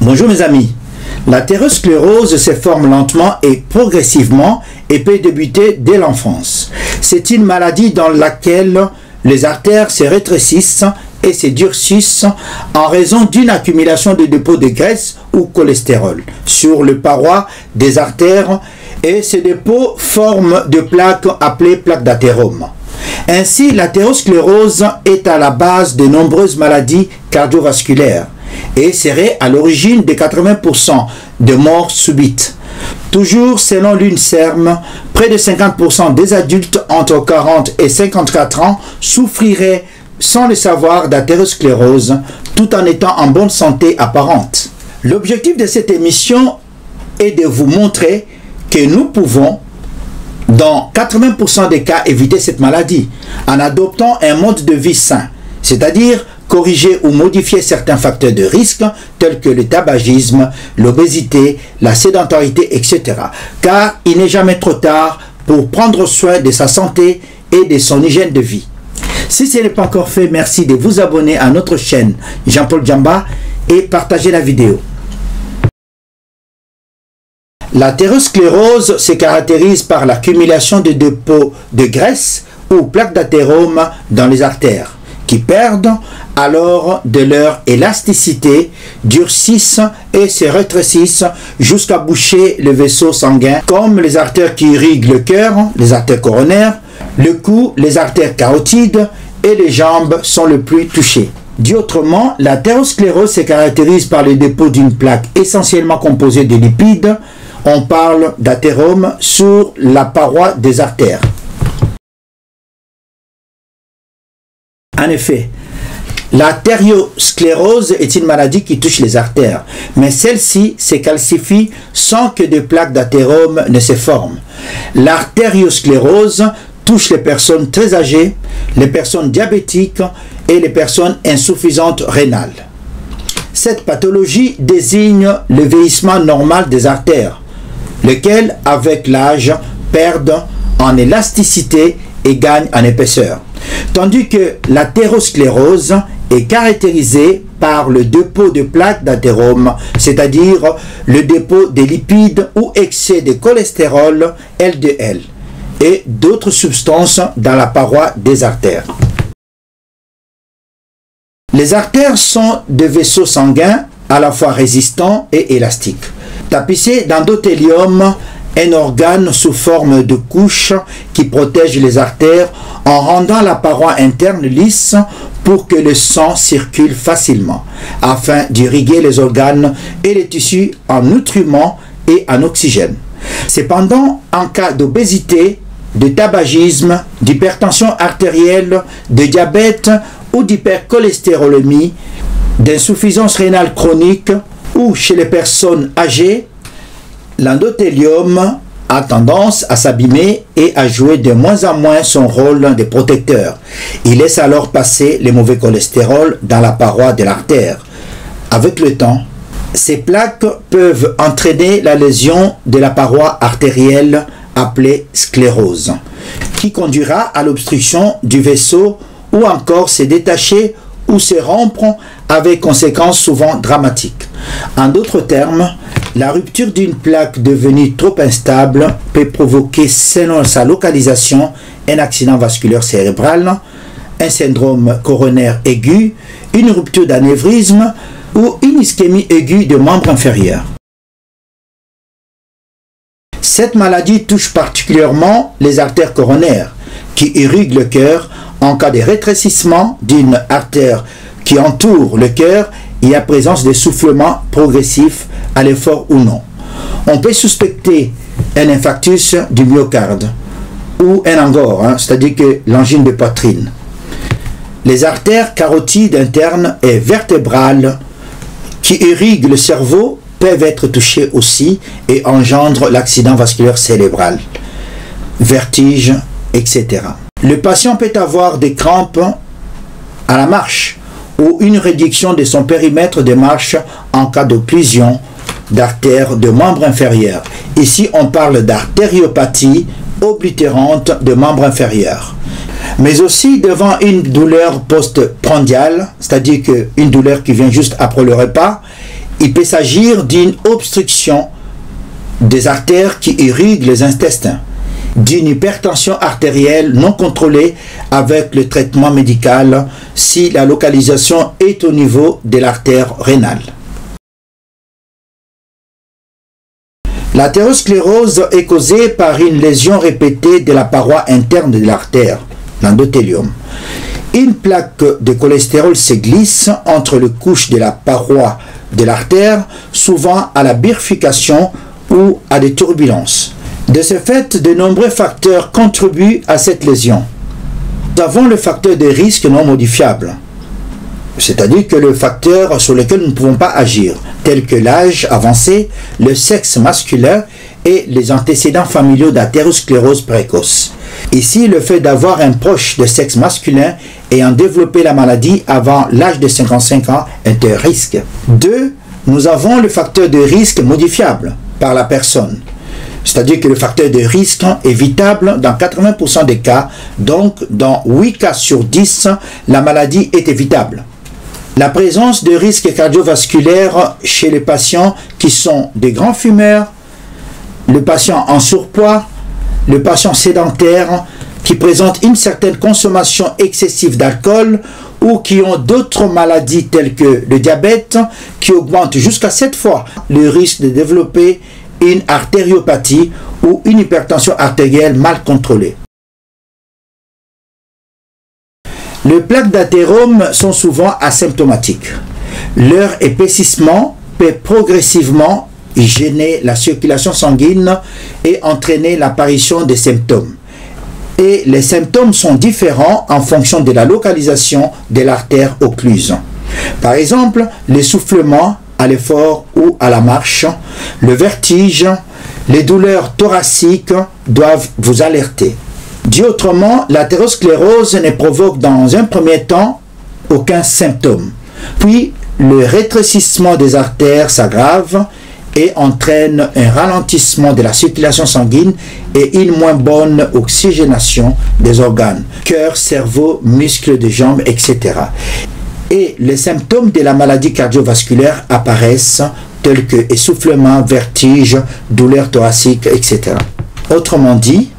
Bonjour mes amis, l'athérosclérose se forme lentement et progressivement et peut débuter dès l'enfance. C'est une maladie dans laquelle les artères se rétrécissent et se durcissent en raison d'une accumulation de dépôts de graisse ou cholestérol sur les parois des artères et ces dépôts forment des plaques appelées plaques d'athérome. Ainsi, l'athérosclérose est à la base de nombreuses maladies cardiovasculaires et serait à l'origine de 80% de morts subites. Toujours selon l'UNSERM, près de 50% des adultes entre 40 et 54 ans souffriraient sans le savoir d'athérosclérose tout en étant en bonne santé apparente. L'objectif de cette émission est de vous montrer que nous pouvons dans 80% des cas éviter cette maladie en adoptant un mode de vie sain, c'est-à-dire corriger ou modifier certains facteurs de risque tels que le tabagisme, l'obésité, la sédentarité, etc. Car il n'est jamais trop tard pour prendre soin de sa santé et de son hygiène de vie. Si ce n'est pas encore fait, merci de vous abonner à notre chaîne Jean-Paul Djamba et partager la vidéo. L'athérosclérose se caractérise par l'accumulation de dépôts de graisse ou plaques d'athérome dans les artères qui perdent alors de leur élasticité, durcissent et se rétrécissent jusqu'à boucher le vaisseau sanguin comme les artères qui irriguent le cœur, les artères coronaires, le cou, les artères carotides et les jambes sont les plus touchées. Dit autrement, l'athérosclérose se caractérise par le dépôt d'une plaque essentiellement composée de lipides. On parle d'athérome sur la paroi des artères. En effet, l'athérosclérose est une maladie qui touche les artères, mais celle-ci se calcifie sans que des plaques d'athérome ne se forment. L'artériosclérose touche les personnes très âgées, les personnes diabétiques et les personnes insuffisantes rénales. Cette pathologie désigne le vieillissement normal des artères, lesquelles, avec l'âge, perdent en élasticité et gagnent en épaisseur. Tandis que l'athérosclérose est caractérisée par le dépôt de plaques d'athérome, c'est-à-dire le dépôt des lipides ou excès de cholestérol LDL et d'autres substances dans la paroi des artères. Les artères sont des vaisseaux sanguins à la fois résistants et élastiques, tapissés d'endothélium, un organe sous forme de couche qui protège les artères en rendant la paroi interne lisse pour que le sang circule facilement, afin d'irriguer les organes et les tissus en nutriments et en oxygène. Cependant, en cas d'obésité, de tabagisme, d'hypertension artérielle, de diabète ou d'hypercholestérolémie, d'insuffisance rénale chronique ou chez les personnes âgées, l'endothélium a tendance à s'abîmer et à jouer de moins en moins son rôle de protecteur. Il laisse alors passer le mauvais cholestérol dans la paroi de l'artère. Avec le temps, ces plaques peuvent entraîner la lésion de la paroi artérielle appelée sclérose, qui conduira à l'obstruction du vaisseau ou encore se détacher ou se rompre avec conséquences souvent dramatiques. En d'autres termes, la rupture d'une plaque devenue trop instable peut provoquer, selon sa localisation, un accident vasculaire cérébral, un syndrome coronaire aigu, une rupture d'anévrisme ou une ischémie aiguë de membre inférieur. Cette maladie touche particulièrement les artères coronaires qui irriguent le cœur en cas de rétrécissement d'une artère qui entoure le cœur et à présence d'essoufflement progressif à l'effort ou non. On peut suspecter un infarctus du myocarde ou un angor, c'est-à-dire que l'angine de poitrine. Les artères carotides internes et vertébrales qui irriguent le cerveau peuvent être touchées aussi et engendrent l'accident vasculaire cérébral, vertige, etc. Le patient peut avoir des crampes à la marche ou une réduction de son périmètre de marche en cas d'occlusion d'artères de membres inférieurs. Ici, on parle d'artériopathie oblitérante de membres inférieurs. Mais aussi devant une douleur postprandiale, c'est-à-dire une douleur qui vient juste après le repas, Il peut s'agir d'une obstruction des artères qui irriguent les intestins, d'une hypertension artérielle non contrôlée avec le traitement médical si la localisation est au niveau de l'artère rénale. L'athérosclérose est causée par une lésion répétée de la paroi interne de l'artère, l'endothélium. Une plaque de cholestérol se glisse entre les couches de la paroi de l'artère, souvent à la bifurcation ou à des turbulences. De ce fait, de nombreux facteurs contribuent à cette lésion. Nous avons le facteur de risque non modifiable, c'est-à-dire que le facteur sur lequel nous ne pouvons pas agir, tel que l'âge avancé, le sexe masculin et les antécédents familiaux d'athérosclérose précoce. Ici, le fait d'avoir un proche de sexe masculin ayant développé la maladie avant l'âge de 55 ans est un risque. 2. Nous avons le facteur de risque modifiable par la personne. C'est-à-dire que le facteur de risque est évitable dans 80% des cas, donc dans 8 cas sur 10, la maladie est évitable. La présence de risques cardiovasculaires chez les patients qui sont des grands fumeurs, le patient en surpoids, le patient sédentaire qui présente une certaine consommation excessive d'alcool ou qui ont d'autres maladies telles que le diabète qui augmente jusqu'à 7 fois le risque de développer une artériopathie ou une hypertension artérielle mal contrôlée. Les plaques d'athérome sont souvent asymptomatiques. Leur épaississement peut progressivement gêner la circulation sanguine et entraîner l'apparition des symptômes. Et les symptômes sont différents en fonction de la localisation de l'artère occluse. Par exemple, l'essoufflement à l'effort ou à la marche, le vertige, les douleurs thoraciques doivent vous alerter. Dit autrement, l'athérosclérose ne provoque dans un premier temps aucun symptôme. Puis, le rétrécissement des artères s'aggrave et entraîne un ralentissement de la circulation sanguine et une moins bonne oxygénation des organes, cœur, cerveau, muscles des jambes, etc. Et les symptômes de la maladie cardiovasculaire apparaissent tels que essoufflement, vertige, douleurs thoraciques, etc. Autrement dit,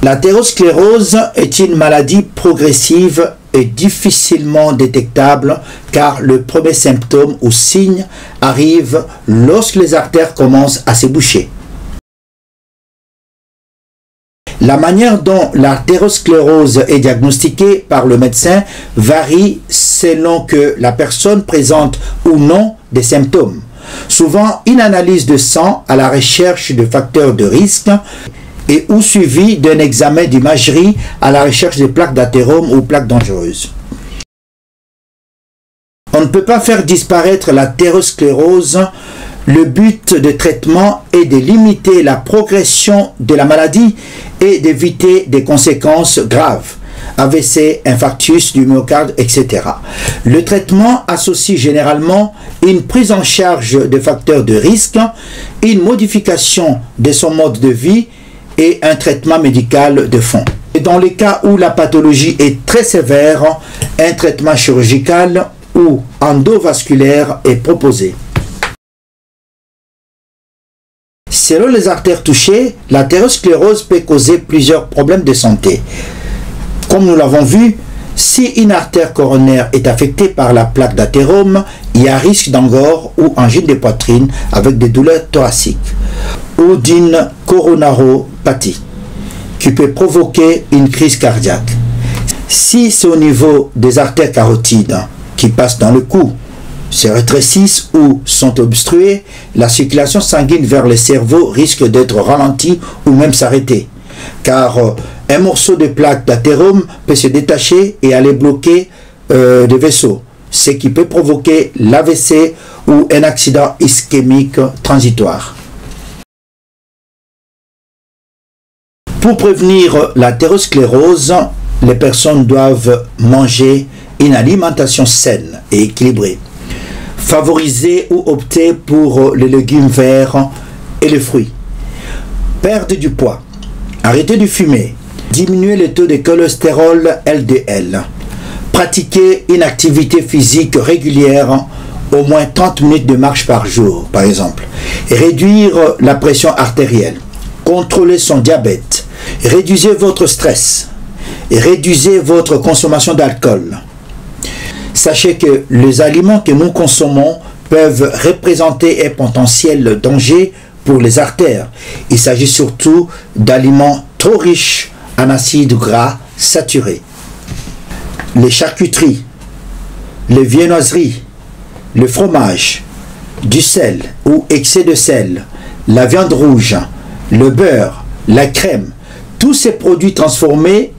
l'athérosclérose est une maladie progressive et difficilement détectable car le premier symptôme ou signe arrive lorsque les artères commencent à se boucher. La manière dont l'athérosclérose est diagnostiquée par le médecin varie selon que la personne présente ou non des symptômes. Souvent, une analyse de sang à la recherche de facteurs de risque et ou suivi d'un examen d'imagerie à la recherche de plaques d'athérome ou plaques dangereuses. On ne peut pas faire disparaître l'athérosclérose. Le but de traitement est de limiter la progression de la maladie et d'éviter des conséquences graves, AVC, infarctus du myocarde, etc. Le traitement associe généralement une prise en charge de facteurs de risque, une modification de son mode de vie et un traitement médical de fond. Et dans les cas où la pathologie est très sévère, un traitement chirurgical ou endovasculaire est proposé. Selon les artères touchées, l'athérosclérose peut causer plusieurs problèmes de santé. Comme nous l'avons vu, si une artère coronaire est affectée par la plaque d'athérome, il y a risque d'angor ou angine de poitrine avec des douleurs thoraciques ou d'une coronaropathie qui peut provoquer une crise cardiaque. Si c'est au niveau des artères carotides qui passent dans le cou, se rétrécissent ou sont obstruées, la circulation sanguine vers le cerveau risque d'être ralentie ou même s'arrêter, car un morceau de plaque d'athérome peut se détacher et aller bloquer des vaisseaux, ce qui peut provoquer l'AVC ou un accident ischémique transitoire. Pour prévenir l'athérosclérose, les personnes doivent manger une alimentation saine et équilibrée, favoriser ou opter pour les légumes verts et les fruits, perdre du poids, arrêter de fumer, diminuer le taux de cholestérol LDL, pratiquer une activité physique régulière au moins 30 minutes de marche par jour, par exemple. Réduire la pression artérielle, contrôler son diabète, réduisez votre stress, et réduisez votre consommation d'alcool. Sachez que les aliments que nous consommons peuvent représenter un potentiel danger pour les artères. Il s'agit surtout d'aliments trop riches en acides gras saturés. Les charcuteries, les viennoiseries, le fromage, du sel ou excès de sel, la viande rouge, le beurre, la crème, tous ces produits transformés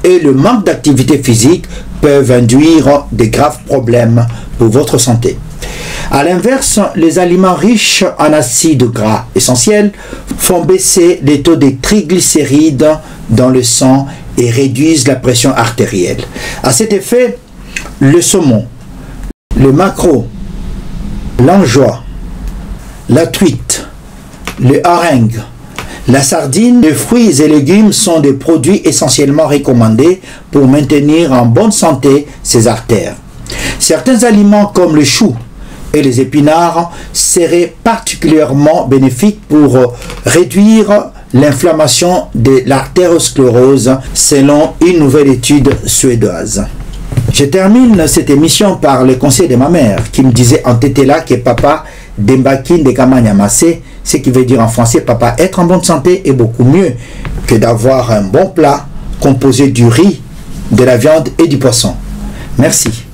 et le manque d'activité physique peuvent induire de graves problèmes pour votre santé. A l'inverse, les aliments riches en acides gras essentiels font baisser les taux de triglycérides dans le sang et réduisent la pression artérielle. À cet effet, le saumon, le maquereau, l'anchois, la truite, le hareng, la sardine, les fruits et légumes sont des produits essentiellement recommandés pour maintenir en bonne santé ces artères. Certains aliments comme le chou et les épinards seraient particulièrement bénéfiques pour réduire l'inflammation de l'artériosclérose selon une nouvelle étude suédoise. Je termine cette émission par le conseil de ma mère qui me disait en tétéla que papa Dembakin de Kamanyamase, ce qui veut dire en français papa, être en bonne santé est beaucoup mieux que d'avoir un bon plat composé du riz, de la viande et du poisson. Merci.